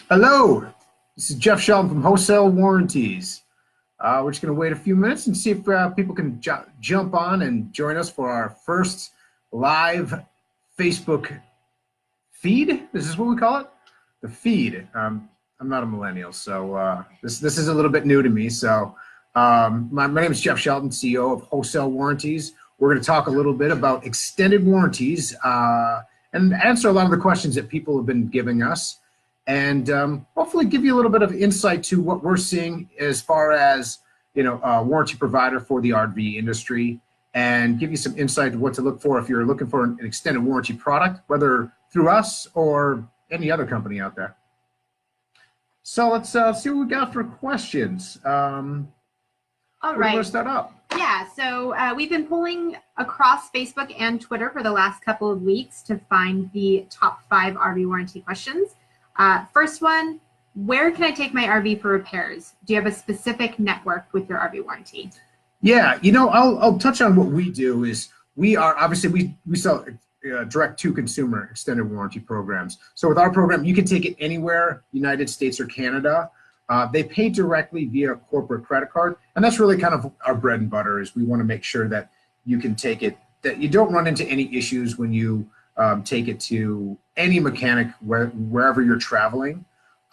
Hello, this is Jeff Shelton from Wholesale Warranties. We're just going to wait a few minutes and see if people can jump on and join us for our first live Facebook feed. This is what we call it, the feed. I'm not a millennial, so this is a little bit new to me. So my name is Jeff Shelton, CEO of Wholesale Warranties. We're going to talk a little bit about extended warranties and answer a lot of the questions that people have been giving us, and hopefully give you a little bit of insight to what we're seeing as far as a warranty provider for the RV industry, and give you some insight to what to look for if you're looking for an extended warranty product, whether through us or any other company out there. So let's see what we got for questions. All right. Let's start up. Yeah, so we've been pulling across Facebook and Twitter for the last couple of weeks to find the top 5 RV warranty questions. First one, where can I take my RV for repairs? Do you have a specific network with your RV warranty? Yeah, I'll touch on what we do. Is we are obviously we sell direct to consumer extended warranty programs. So with our program, you can take it anywhere, United States or Canada. They pay directly via corporate credit card, and that's really kind of our bread and butter. Is we want to make sure that you can take it, that you don't run into any issues when you take it to any mechanic wherever you're traveling.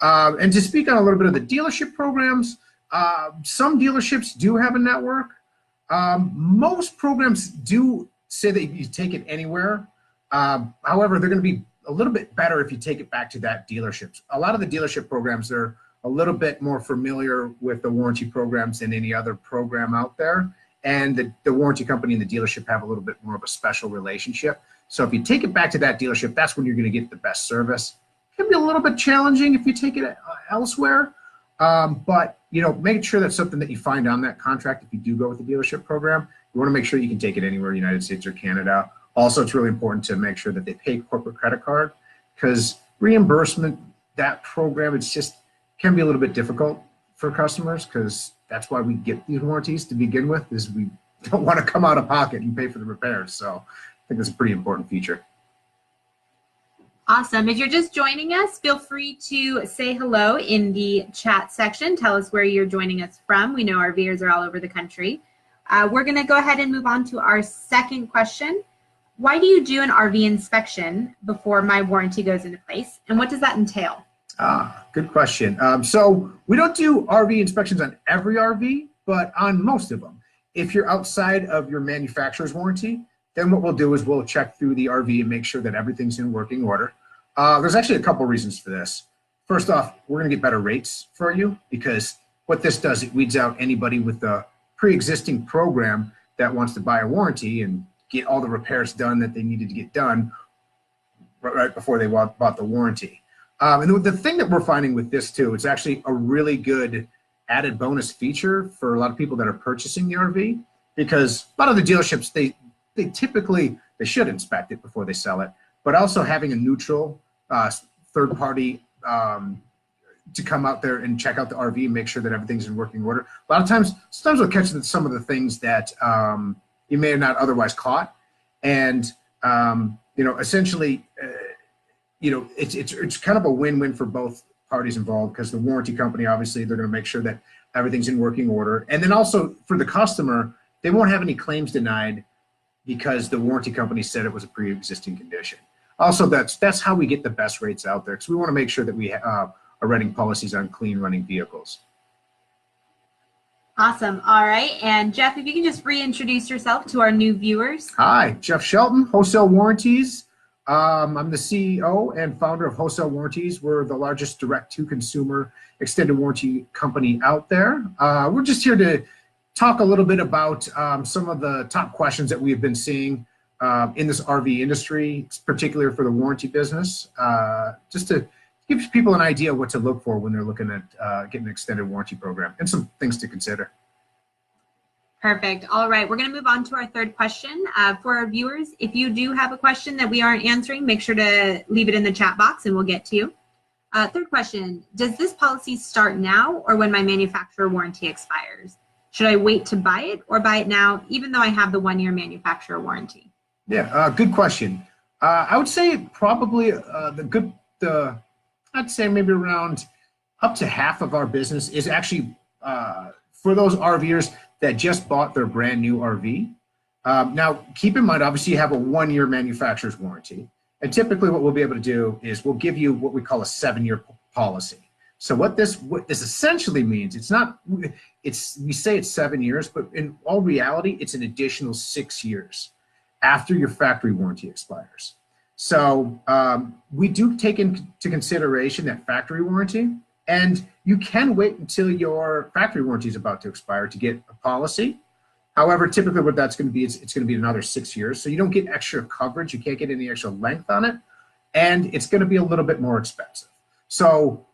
And to speak on a little bit of the dealership programs, some dealerships do have a network. Most programs do say that you take it anywhere. However, they're going to be a little bit better if you take it back to that dealership. A lot of the dealership programs are a little bit more familiar with the warranty programs than any other program out there. And the warranty company and the dealership have a little bit more of a special relationship. So if you take it back to that dealership, that's when you're going to get the best service. It can be a little bit challenging if you take it elsewhere, but make sure that's something that you find on that contract. If you do go with the dealership program, you want to make sure you can take it anywhere, United States or Canada. Also, it's really important to make sure that they pay corporate credit card, because reimbursement, that program, it's just can be a little bit difficult for customers, because that's why we get these warranties to begin with, is we don't want to come out of pocket and pay for the repairs. So I think that's a pretty important feature. Awesome. If you're just joining us, feel free to say hello in the chat section. Tell us where you're joining us from. We know our viewers are all over the country. We're going to go ahead and move on to our second question. Why do you do an RV inspection before my warranty goes into place, and what does that entail? Good question. So we don't do RV inspections on every RV, but on most of them. If you're outside of your manufacturer's warranty, then what we'll do is we'll check through the RV and make sure that everything's in working order. There's actually a couple reasons for this. First off, we're going to get better rates for you, because what this does, it weeds out anybody with a pre-existing program that wants to buy a warranty and get all the repairs done that they needed to get done right before they bought the warranty. And the thing that we're finding with this too, it's actually a really good added bonus feature for a lot of people that are purchasing the RV, because a lot of the dealerships, they typically, they should inspect it before they sell it, but also having a neutral third party to come out there and check out the RV and make sure that everything's in working order. A lot of times, sometimes we'll catch some of the things that you may have not otherwise caught. And, essentially, it's kind of a win-win for both parties involved, because the warranty company, obviously, they're going to make sure that everything's in working order. And then also for the customer, they won't have any claims denied because the warranty company said it was a pre-existing condition. Also, that's how we get the best rates out there, because we want to make sure that we are writing policies on clean running vehicles. Awesome. All right. And Jeff, if you can just reintroduce yourself to our new viewers. Hi, Jeff Shelton, Wholesale Warranties. I'm the CEO and founder of Wholesale Warranties. We're the largest direct-to-consumer extended warranty company out there. We're just here to talk a little bit about some of the top questions that we've been seeing in this RV industry, particularly for the warranty business, just to give people an idea of what to look for when they're looking at getting an extended warranty program, and some things to consider. Perfect. All right, we're going to move on to our third question. For our viewers, if you do have a question that we aren't answering, make sure to leave it in the chat box and we'll get to you. Third question, does this policy start now or when my manufacturer warranty expires? Should I wait to buy it or buy it now, even though I have the 1-year manufacturer warranty? Yeah, good question. I would say probably the I'd say maybe around up to half of our business is actually for those RVers that just bought their brand new RV. Now, keep in mind, obviously, you have a 1-year manufacturer's warranty. And typically what we'll be able to do is we'll give you what we call a 7-year policy. So what this essentially means, we say it's 7 years, but in all reality, it's an additional 6 years after your factory warranty expires. So we do take into consideration that factory warranty, and you can wait until your factory warranty is about to expire to get a policy. However, typically what that's going to be, it's going to be another 6 years. So you don't get extra coverage. You can't get any extra length on it. And it's going to be a little bit more expensive. So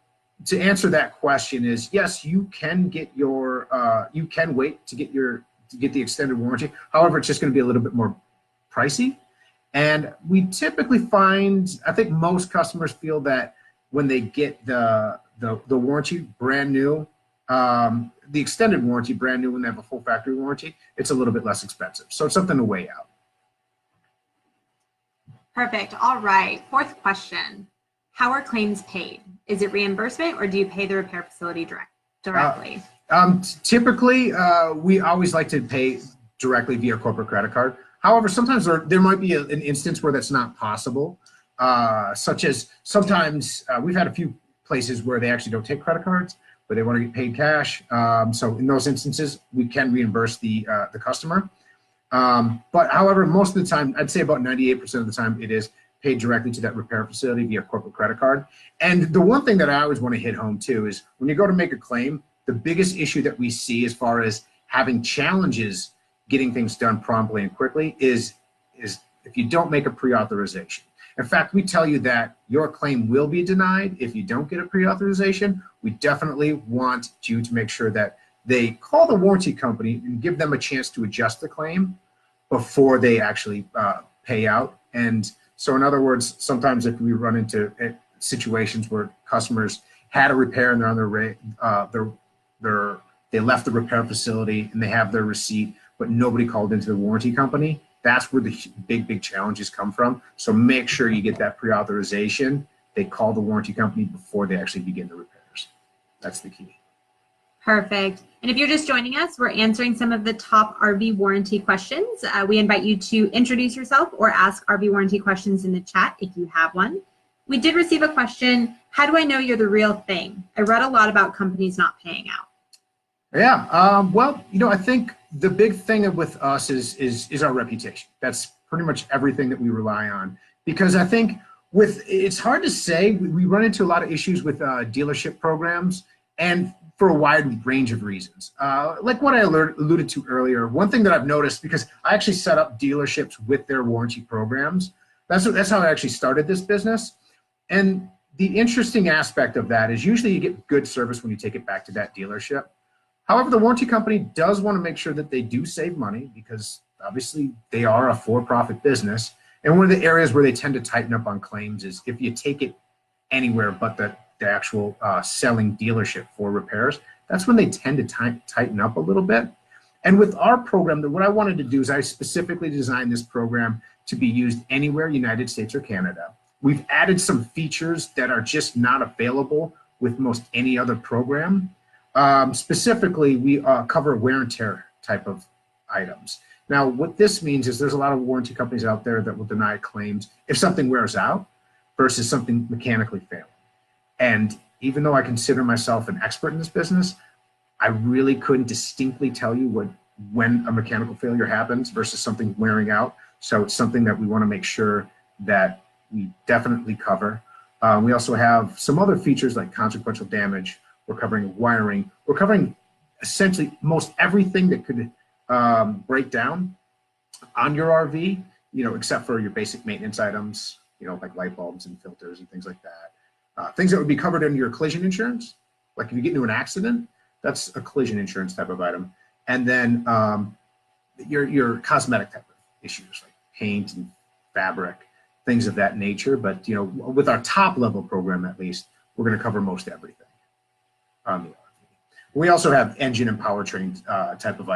to answer that question is, yes, you can get you can wait to get the extended warranty. However, it's just going to be a little bit more pricey. And we typically find, I think most customers feel that when they get the warranty brand new, the extended warranty brand new when they have a full factory warranty, it's a little bit less expensive. So it's something to weigh out. Perfect. All right. 4th question. How are claims paid? Is it reimbursement or do you pay the repair facility directly? Typically, we always like to pay directly via corporate credit card. However, sometimes there might be an instance where that's not possible, such as sometimes we've had a few places where they actually don't take credit cards, but they want to get paid cash. So in those instances, we can reimburse the customer. But however, most of the time, I'd say about 98% of the time, it is paid directly to that repair facility via corporate credit card. And the one thing that I always want to hit home too is when you go to make a claim, the biggest issue that we see as far as having challenges getting things done promptly and quickly is if you don't make a pre-authorization. In fact, we tell you that your claim will be denied if you don't get a pre-authorization. We definitely want you to make sure that they call the warranty company and give them a chance to adjust the claim before they actually pay out. And so in other words, sometimes if we run into situations where customers had a repair and they're on they left the repair facility and they have their receipt, but nobody called into the warranty company, that's where the big challenges come from. So make sure you get that pre-authorization. They call the warranty company before they actually begin the repairs. That's the key. Perfect. And if you're just joining us, we're answering some of the top RV warranty questions. We invite you to introduce yourself or ask RV warranty questions in the chat if you have one. We did receive a question. How do I know you're the real thing? I read a lot about companies not paying out. Yeah, well, I think the big thing with us is our reputation. That's pretty much everything that we rely on. Because I think it's hard to say, we run into a lot of issues with dealership programs and for a wide range of reasons. Like what I alluded to earlier, one thing that I've noticed, because I actually set up dealerships with their warranty programs, that's how I actually started this business. And the interesting aspect of that is usually you get good service when you take it back to that dealership. However, the warranty company does want to make sure that they do save money because obviously they are a for-profit business. And one of the areas where they tend to tighten up on claims is if you take it anywhere but the actual selling dealership for repairs, that's when they tend to tighten up a little bit. And with our program, what I wanted to do is I specifically designed this program to be used anywhere, United States or Canada. We've added some features that are just not available with most any other program. Specifically, we cover wear and tear type of items. Now, what this means is there's a lot of warranty companies out there that will deny claims if something wears out versus something mechanically failing. And even though I consider myself an expert in this business, I really couldn't distinctly tell you when a mechanical failure happens versus something wearing out. So it's something that we want to make sure that we definitely cover. We also have some other features like consequential damage. We're covering wiring. We're covering essentially most everything that could break down on your RV, except for your basic maintenance items, like light bulbs and filters and things like that. Things that would be covered under your collision insurance, like if you get into an accident, that's a collision insurance type of item. And then your cosmetic type of issues like paint and fabric, things of that nature. But with our top level program, at least, we're going to cover most everything on the RV. We also have engine and powertrain type of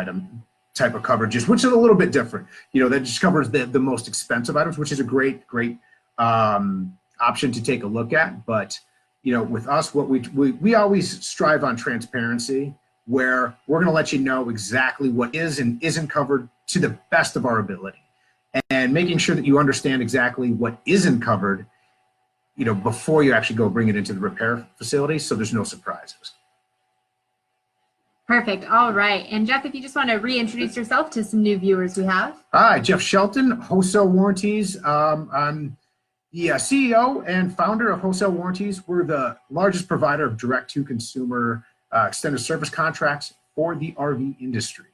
coverages, which is a little bit different. That just covers the most expensive items, which is a great option to take a look at. But with us, what we always strive on transparency, where we're going to let you know exactly what is and isn't covered to the best of our ability, and making sure that you understand exactly what isn't covered, before you actually go bring it into the repair facility, so there's no surprises. Perfect. All right. And Jeff, if you just want to reintroduce yourself to some new viewers we have. Hi, Jeff Shelton, Wholesale Warranties. I'm the CEO and founder of Wholesale Warranties. We're the largest provider of direct-to-consumer extended service contracts for the RV industry.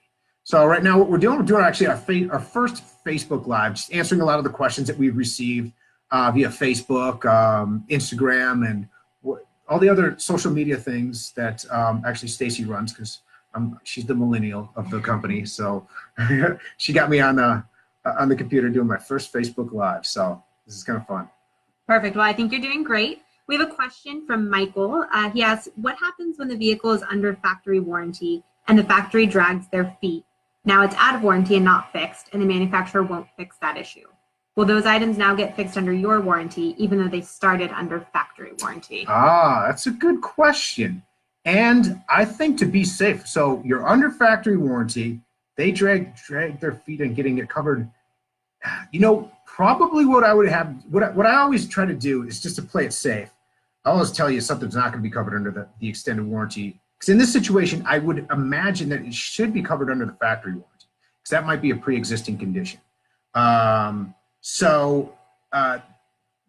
So right now what we're doing actually our first Facebook Live, just answering a lot of the questions that we've received via Facebook, Instagram, and all the other social media things that actually Stacy runs, because she's the millennial of the company. So she got me on the computer doing my first Facebook Live. So this is kind of fun. Perfect. Well, I think you're doing great. We have a question from Michael. He asks, what happens when the vehicle is under factory warranty and the factory drags their feet? Now it's out of warranty and not fixed, and the manufacturer won't fix that issue. Will those items now get fixed under your warranty, even though they started under factory warranty? That's a good question. And I think to be safe, so you're under factory warranty, they drag their feet in getting it covered. Probably what I always try to do is just to play it safe. I always tell you something's not going to be covered under the extended warranty. Because in this situation, I would imagine that it should be covered under the factory warranty, because that might be a pre-existing condition.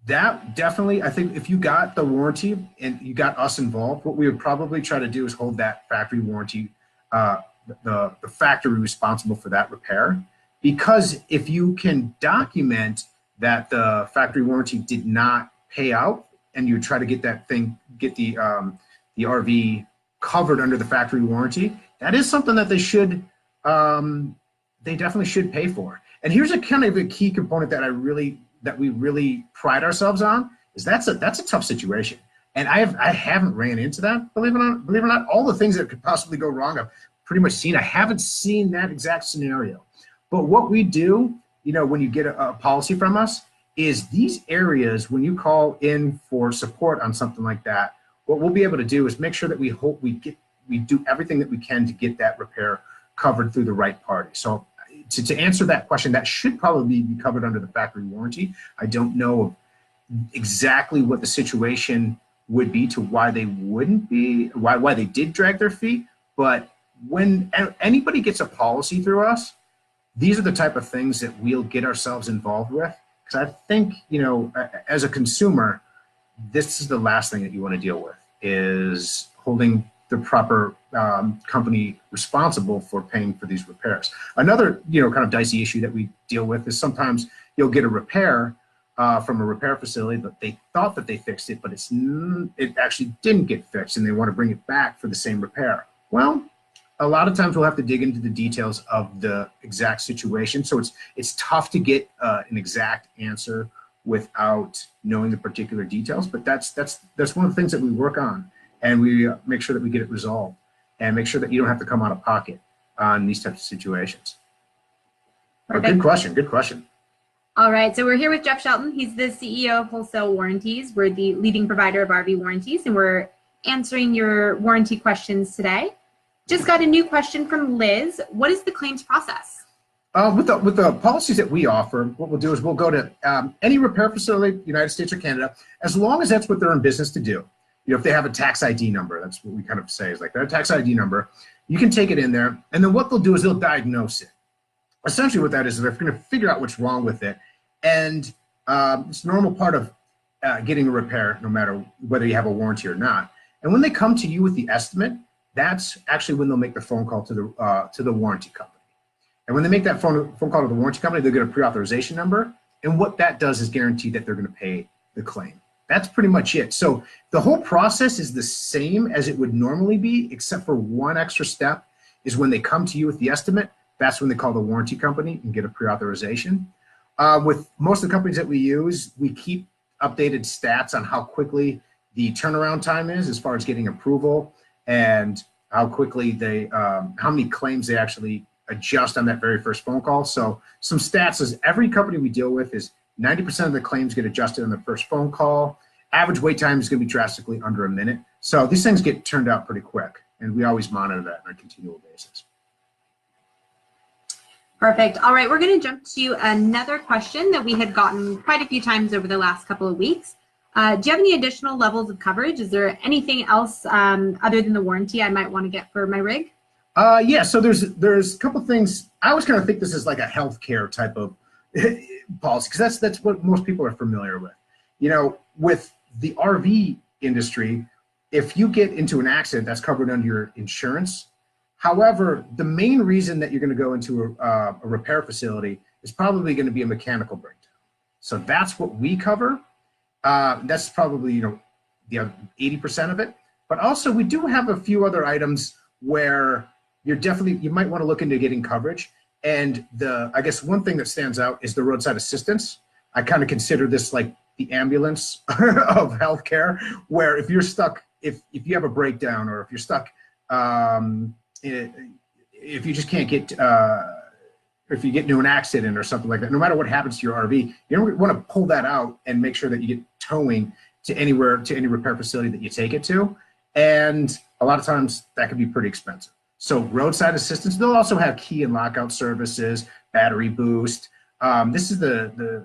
That definitely, I think if you got the warranty and you got us involved, what we would probably try to do is hold that factory warranty, the factory responsible for that repair. Because if you can document that the factory warranty did not pay out, and you try to get the RV covered under the factory warranty, that is something that they definitely should pay for. And here's a kind of a key component that we really pride ourselves on, is that's a tough situation. And I haven't ran into that, believe it or not. All the things that could possibly go wrong, I've pretty much seen. I haven't seen that exact scenario. But what we do, when you get a policy from us, is these areas, when you call in for support on something like that, what we'll be able to do is make sure that we do everything that we can to get that repair covered through the right party. So to answer that question, that should probably be covered under the factory warranty. I don't know exactly what the situation would be to why they wouldn't be, why they did drag their feet. But when anybody gets a policy through us, these are the type of things that we'll get ourselves involved with. Because I think, as a consumer, this is the last thing that you want to deal with, is holding the proper company responsible for paying for these repairs. Another, kind of dicey issue that we deal with is sometimes you'll get a repair from a repair facility, but they thought that they fixed it, but it actually didn't get fixed, and they want to bring it back for the same repair. Well, a lot of times we'll have to dig into the details of the exact situation. So it's tough to get an exact answer without knowing the particular details, but that's one of the things that we work on, and we make sure that we get it resolved and make sure that you don't have to come out of pocket on these types of situations. Good question. All right, so we're here with Jeff Shelton. He's the CEO of Wholesale Warranties. We're the leading provider of RV warranties, and we're answering your warranty questions today. Just got a new question from Liz. What is the claims process? With the policies that we offer, what we'll do is we'll go to any repair facility, United States or Canada, as long as that's what they're in business to do. If they have a tax ID number, that's what we kind of say, is like their tax ID number, you can take it in there, and then what they'll do is they'll diagnose it. Essentially what that is they're going to figure out what's wrong with it, and it's a normal part of getting a repair, no matter whether you have a warranty or not. And when they come to you with the estimate, that's actually when they'll make the phone call to the warranty company. And when they make that phone call to the warranty company, they'll get a pre-authorization number. And what that does is guarantee that they're going to pay the claim. That's pretty much it. So the whole process is the same as it would normally be, except for one extra step is when they come to you with the estimate, that's when they call the warranty company and get a pre-authorization. With most of the companies that we use, we keep updated stats on how quickly the turnaround time is as far as getting approval, and how quickly how many claims they actually adjust on that very first phone call. So some stats is every company we deal with is 90% of the claims get adjusted on the first phone call, Average wait time is going to be drastically under a minute. So these things get turned out pretty quick, and we always monitor that on a continual basis. Perfect. All right, we're going to jump to another question that we had gotten quite a few times over the last couple of weeks. Do you have any additional levels of coverage? Is there anything else other than the warranty I might want to get for my rig? Yeah, so there's a couple things. I always kind of think this is like a healthcare type of policy, because that's what most people are familiar with. You know, with the RV industry, if you get into an accident, that's covered under your insurance. However, the main reason that you're going to go into a repair facility is probably going to be a mechanical breakdown. So that's what we cover. That's probably, you know, the other 80% of it. But also, we do have a few other items where you might want to look into getting coverage. And I guess one thing that stands out is the roadside assistance. I kind of consider this like the ambulance of healthcare, where if you're stuck, if you have a breakdown, or if you're stuck, if you just can't get, if you get into an accident or something like that, no matter what happens to your RV, you want to pull that out and make sure that you get towing to any repair facility that you take it to. And a lot of times that can be pretty expensive. So roadside assistance, they'll also have key and lockout services, battery boost. This is the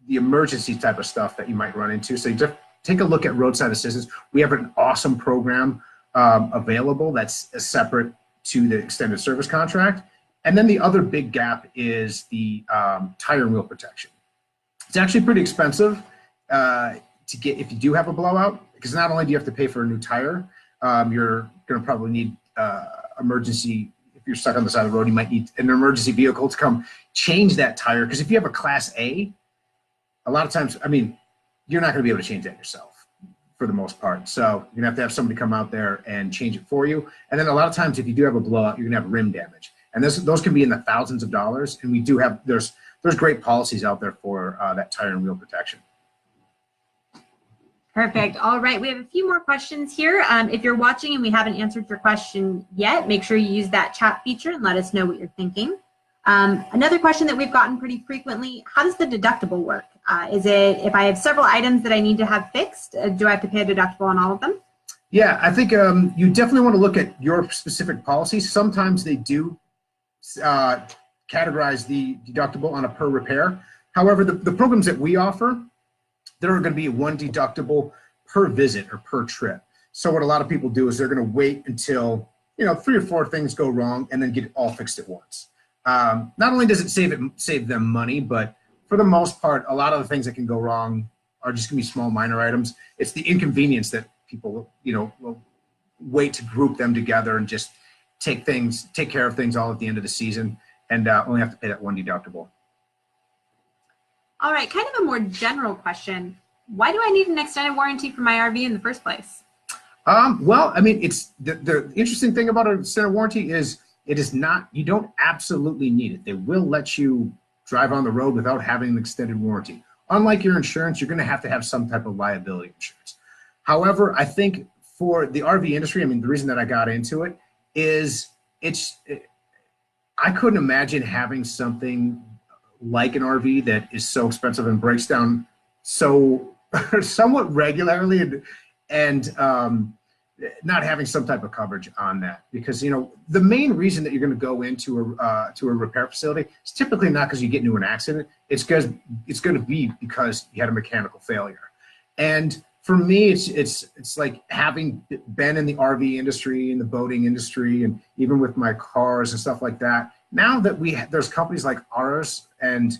emergency type of stuff that you might run into. So you just take a look at roadside assistance. We have an awesome program available that's separate to the extended service contract. And then the other big gap is the tire and wheel protection. It's actually pretty expensive to get if you do have a blowout, because not only do you have to pay for a new tire, you're going to probably need emergency. If you're stuck on the side of the road, you might need an emergency vehicle to come change that tire. Because if you have a Class A, a lot of times, I mean, you're not going to be able to change that yourself for the most part. So you're going to have somebody come out there and change it for you. And then a lot of times, if you do have a blowout, you're going to have rim damage. And those can be in the thousands of dollars. And we do have, there's great policies out there for that tire and wheel protection. Perfect. All right. We have a few more questions here. If you're watching and we haven't answered your question yet, make sure you use that chat feature and let us know what you're thinking. Another question that we've gotten pretty frequently, how does the deductible work? Is it, if I have several items that I need to have fixed, do I have to pay a deductible on all of them? Yeah, I think you definitely want to look at your specific policy. Sometimes they do categorize the deductible on a per repair. However, the programs that we offer, there are going to be one deductible per visit or per trip. So what a lot of people do is they're going to wait until, you know, 3 or 4 things go wrong and then get it all fixed at once. Not only does it save them money, but for the most part, a lot of the things that can go wrong are just going to be small, minor items. It's the inconvenience that people, you know, will wait to group them together and just take care of things all at the end of the season, and only have to pay that one deductible. All right, kind of a more general question. Why do I need an extended warranty for my RV in the first place? Well, I mean, it's the interesting thing about an extended warranty is it is not, you don't absolutely need it. They will let you drive on the road without having an extended warranty. Unlike your insurance, you're going to have some type of liability insurance. However, I think for the RV industry, I mean, the reason that I got into it is I couldn't imagine having something like an RV that is so expensive and breaks down so somewhat regularly, and not having some type of coverage on that. Because, you know, the main reason that you're going to go into a repair facility is typically not because you get into an accident. It's because it's going to be because you had a mechanical failure. And for me, it's like having been in the RV industry and the boating industry, and even with my cars and stuff like that. Now that there's companies like ours, and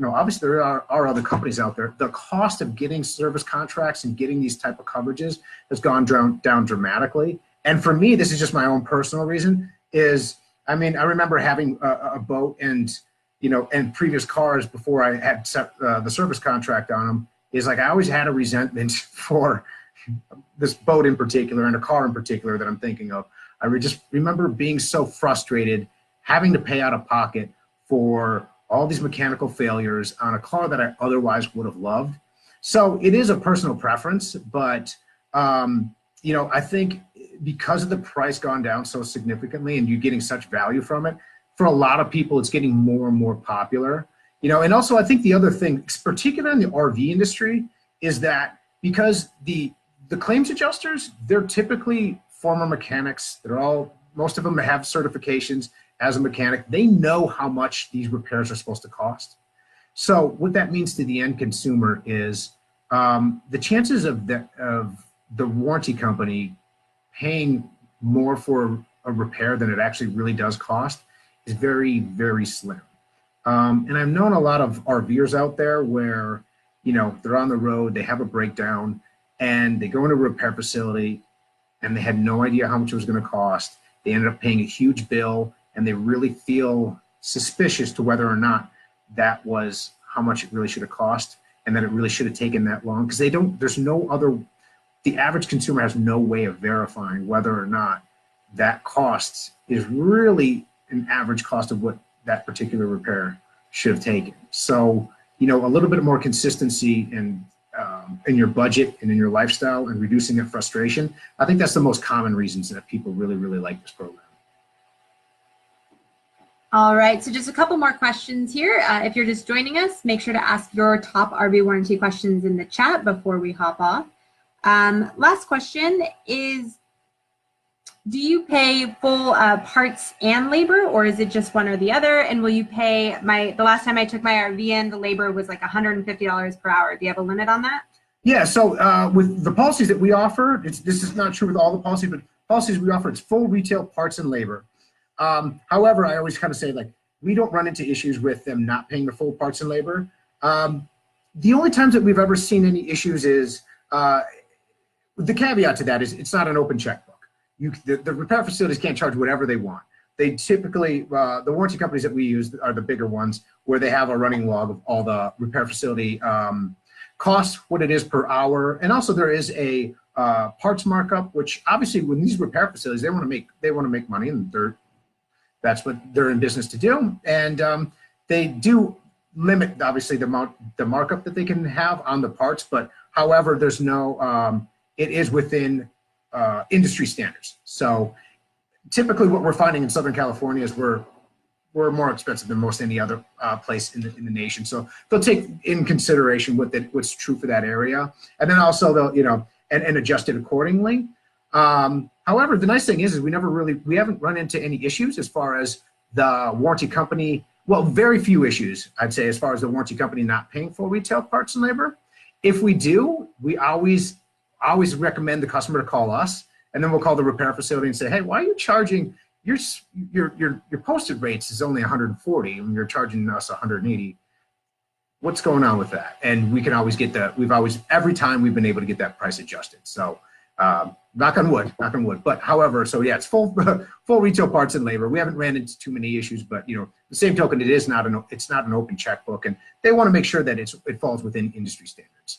obviously there are other companies out there. The cost of getting service contracts and getting these type of coverages has gone down dramatically. And for me, this is just my own personal reason. I remember having a boat and previous cars before I had set the service contract on them. Is like I always had a resentment for this boat in particular and a car in particular that I'm thinking of. I just remember being so frustrated having to pay out of pocket for all these mechanical failures on a car that I otherwise would have loved. So it is a personal preference, but I think because of the price gone down so significantly and you're getting such value from it, for a lot of people, it's getting more and more popular. And also I think the other thing, particularly in the RV industry, is that because the claims adjusters, they're typically former mechanics. Most of them have certifications as a mechanic. They know how much these repairs are supposed to cost. So what that means to the end consumer is the chances of the warranty company paying more for a repair than it actually really does cost is very, very slim. And I've known a lot of RVers out there where, they're on the road, they have a breakdown, and they go into a repair facility and they had no idea how much it was going to cost. They ended up paying a huge bill, and they really feel suspicious to whether or not that was how much it really should have cost, and that it really should have taken that long, because the average consumer has no way of verifying whether or not that cost is really an average cost of what that particular repair should have taken. So, a little bit more consistency in your budget and in your lifestyle and reducing that frustration. I think that's the most common reasons that people really, really like this program. All right, so just a couple more questions here. If you're just joining us, make sure to ask your top RV warranty questions in the chat before we hop off. Last question is, do you pay full parts and labor, or is it just one or the other? And will you pay the last time I took my RV in, the labor was like $150 per hour. Do you have a limit on that? Yeah, so with the policies that we offer, this is not true with all the policies, but policies we offer, it's full retail parts and labor. However, I always kind of say, we don't run into issues with them not paying the full parts and labor. The only times that we've ever seen any issues is, the caveat to that is it's not an open checkbook. The repair facilities can't charge whatever they want. They typically, the warranty companies that we use are the bigger ones, where they have a running log of all the repair facility costs, what it is per hour. And also there is a parts markup, which obviously when these repair facilities, they want to make money, and that's what they're in business to do. And they do limit, obviously, the markup that they can have on the parts, but however, there's no, it is within industry standards. So typically what we're finding in Southern California is we're more expensive than most any other place in the nation. So they'll take in consideration what's true for that area. And then also they'll, and adjust it accordingly. However, the nice thing is we haven't run into any issues as far as the warranty company, well, very few issues, I'd say, as far as the warranty company not paying full retail parts and labor. If we do, we always recommend the customer to call us, and then we'll call the repair facility and say, hey, why are you charging, your posted rates is only 140 and you're charging us 180. What's going on with that? And we can always get every time we've been able to get that price adjusted. So knock on wood. But however, so yeah, it's full retail parts and labor. We haven't ran into too many issues, but the same token, it's not an open checkbook, and they want to make sure that it falls within industry standards.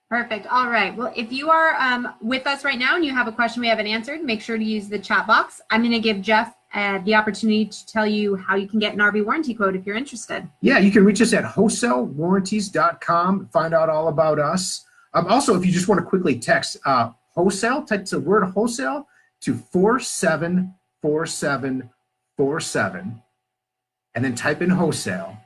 Perfect. All right. Well, if you are with us right now and you have a question we haven't answered, make sure to use the chat box. I'm going to give Jeff the opportunity to tell you how you can get an RV warranty quote if you're interested. Yeah, you can reach us at wholesalewarranties.com. Find out all about us. Also, if you just want to quickly text wholesale, type the word wholesale to 474747, and then type in wholesale.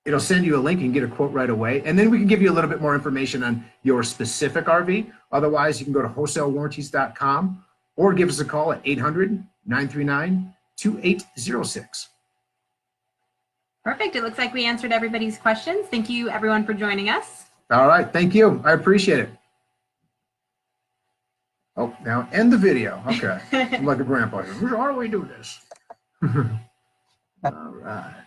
It'll send you a link and get a quote right away. And then we can give you a little bit more information on your specific RV. Otherwise, you can go to wholesalewarranties.com or give us a call at 800-939-2806. Perfect. It looks like we answered everybody's questions. Thank you, everyone, for joining us. All right. Thank you. I appreciate it. Oh, now end the video. Okay. I'm like a grandpa here. How do we do this? All right.